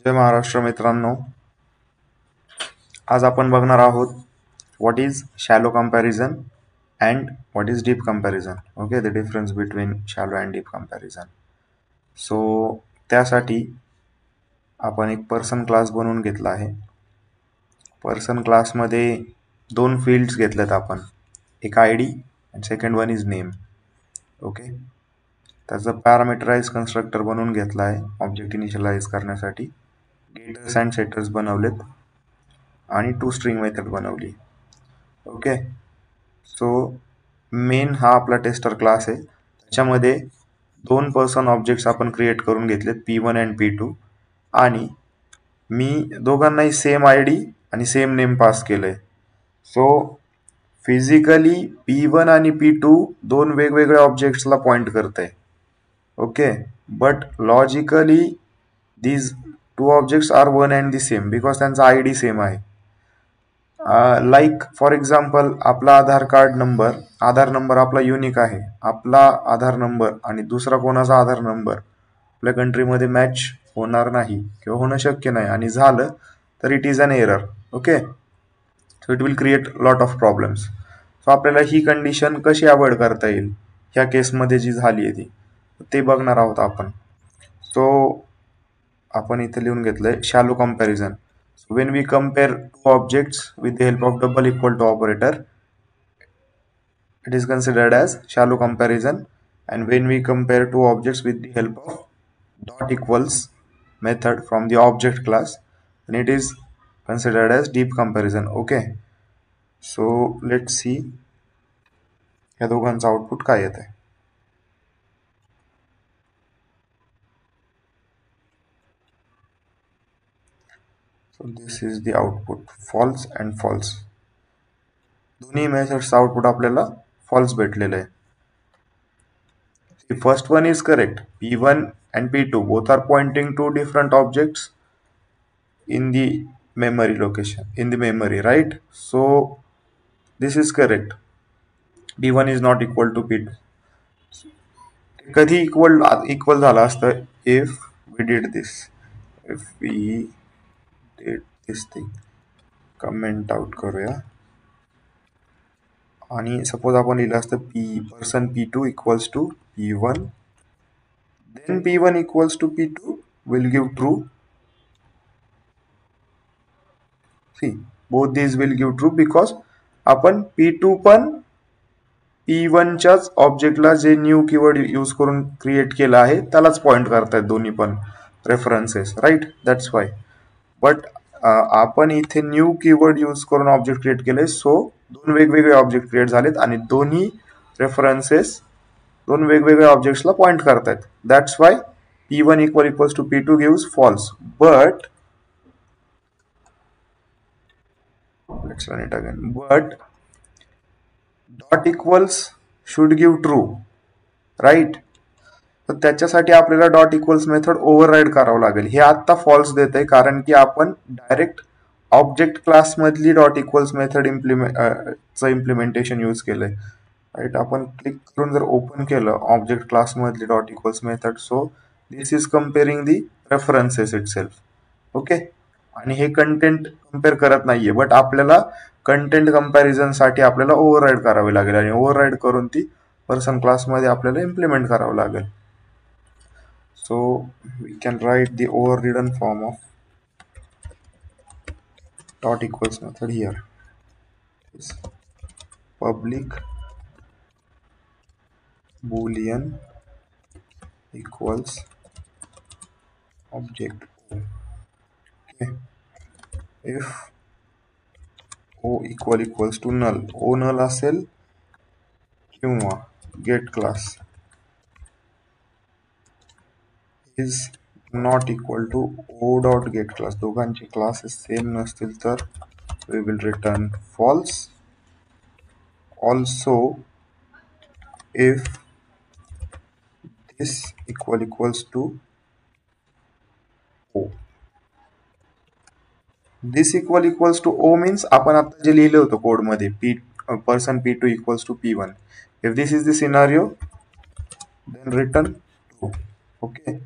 जय महाराष्ट्र मित्रांनो, आज आपण बघणार आहोत what is shallow comparison and what is deep comparison. Okay, the difference between shallow and deep comparison. So त्यासाठी आपण एक पर्सन क्लास बनवून घेतला आहे. पर्सन क्लासमध्ये दोन फील्ड्स घेतलेत आपण, एक I D and second one is name. Okay, त्याचं पॅरामीटराइज कन्स्ट्रक्टर बनवून घेतला आहे ऑब्जेक्ट इनिशियलाइज करण्यासाठी. गेटर्स अँड सेटर्स बनवलेत आणि टू स्ट्रिंग मेथड बनवली. ओके, सो मेन हा आपला टेस्टर क्लास आहे. त्याच्यामध्ये दोन पर्सन ऑब्जेक्ट्स आपण क्रिएट करून घेतलेत, P1 अँड P2, आणि मी दोघांनाही सेम आय डी आणि सेम नेम पास केलंय. सो फिजिकली P1 आणि P2 दोन वेगवेगळ्या ऑब्जेक्ट्सला पॉइंट करते. Okay, but logically these two objects are one and the same because त्यांचा आय डी सेम आहे. लाईक फॉर एक्झाम्पल, आपला आधार नंबर आपला युनिक आहे. आपला आधार नंबर आणि दुसरा कोणाचा आधार नंबर आपल्या कंट्रीमध्ये मॅच होणार नाही किंवा होणं शक्य नाही, आणि झालं तर it is an error. Okay, so it will create lot of problems. So आपल्याला ही कंडिशन कशी अवॉइड करता येईल ह्या केसमध्ये जी झाली आहे ते बघणार आहोत आपण. सो आपण इथे लिहून घेतलंय shallow comparison. When we compare two objects with the help of double equal to operator, it is considered as shallow comparison. And when we compare two objects with the help of dot equals method from the object class, then it is considered as deep comparison. Okay, so let's see या दोघांचं output काय येत आहे. So this is the output, false and false. दोन्ही methods output आपल्याला false भेटलेलं आहे. The first one is correct. P1 and P2 both are pointing to different objects in the memory location, in the memory, right? So this is correct. P1 is not equal to P2. कधी equal झाला असतं if we did this. If we did this thing, comment out करूया आणि suppose आपण लिहिलं असतं person P2 equals to P1, then P1 equals to P2 will give true. See, both these will give true because आपण P2 पण P1 च्याच ऑब्जेक्टला जे न्यू कीवर्ड यूज करून क्रिएट केलं आहे त्यालाच पॉइंट करतायत दोन्ही पण references, right? That's why. But आपण इथे न्यू कीवर्ड यूज करून ऑब्जेक्ट क्रिएट केले, सो दोन वेगवेगळे ऑब्जेक्ट क्रिएट झालेत आणि दोन्ही रेफरन्सेस दोन वेगवेगळ्या ऑब्जेक्ट्सला पॉइंट करतायत. That's why P1 equals to P2 gives false. But let's run it again. But dot equals should give true, right? तर त्याच्यासाठी आपल्याला डॉट इक्वल्स मेथड ओव्हरराईड करावं लागेल. हे आता फॉल्स देत आहे कारण की आपण डायरेक्ट ऑब्जेक्ट क्लास मधली dot equals method implementation use केलंय, राईट? आपण क्लिक करून जर ओपन केलं ऑब्जेक्ट क्लास मधली dot equals method, so this is comparing the references itself. Okay, आणि हे कंटेंट कम्पेअर करत नाहीये, बट आपल्याला कंटेंट कंपॅरिझन साठी आपल्याला ओव्हरराईड करावी लागेल आणि ओव्हरराईड करून ती पर्सन क्लास मध्ये आपल्याला इम्प्लिमेंट करावं लागेल. So we can write the overridden form of dot equals method here. Is public boolean equals object O. Okay. If O equals to null, O null असेल किंवा get class is not equal to O dot get class, दोघांचे classes same नसतील तर we will return false. Also if this equals to O, this equals to O means आपण आता जे लिहिले होतं code मध्ये person P2 equals to P1. If this is the scenario, then return true. Okay,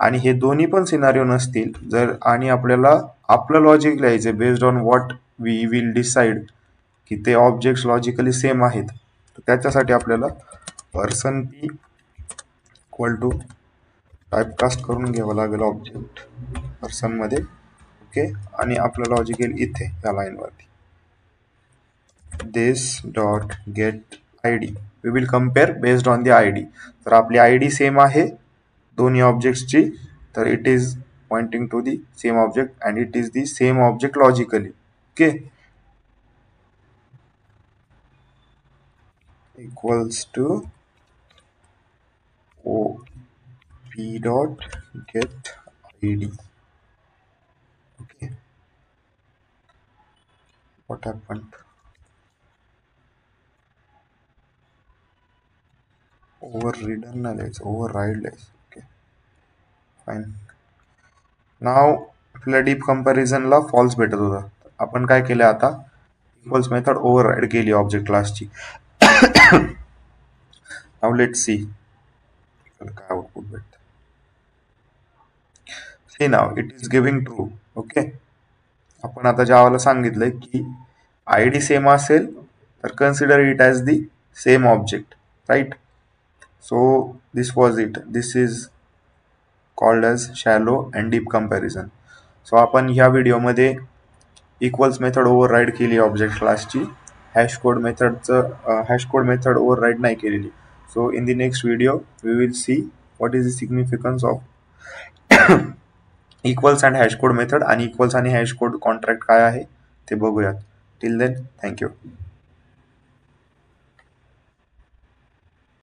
आणि हे दोन्ही पण सिनारिओ नसतील जर, आणि आपल्याला आपलं लॉजिक लिहायचं based on what we will decide की ते ऑब्जेक्ट्स लॉजिकली सेम आहेत, तर त्याच्यासाठी आपल्याला person P equal to typecast करून घ्यावं लागेल ऑब्जेक्ट पर्सन मध्ये. ओके, आणि आपलं लॉजिक येईल इथे या लाईनवरती, this dot get id. We will compare based on the id. तर आपली id सेम आहे दोन्ही ऑब्जेक्ट्सची, तर it is pointing to the same object and it is the same object logically. Okay, equals to o p dot get id. Okay, what happened? Overridden नाही लिहायचं, override लिहायचं. Okay fine. नाव आपल्या deep कंपॅरिझनला false भेटत होता, आपण काय केलं आता, इक्वल्स मेथड ओव्हरराइड केली ऑब्जेक्ट क्लासची. नाव लेट्स सी काय आउटपुट भेटतं. सी नाव it is giving true. Okay, आपण आता जावाला सांगितलंय की आय डी सेम असेल तर consider it as the same object, right. So this was it. This is called as shallow and deep comparison. So आपण ह्या व्हिडिओमध्ये इक्वल्स मेथड ओव्हरराइड केली ऑब्जेक्ट क्लासची, हॅश कोड मेथड ओव्हरराइड नाही केलेली. So in the next video we will see what is the significance of equals and hash code method, आणि equals आणि hash code contract काय आहे ते बघूयात. Till then, thank you.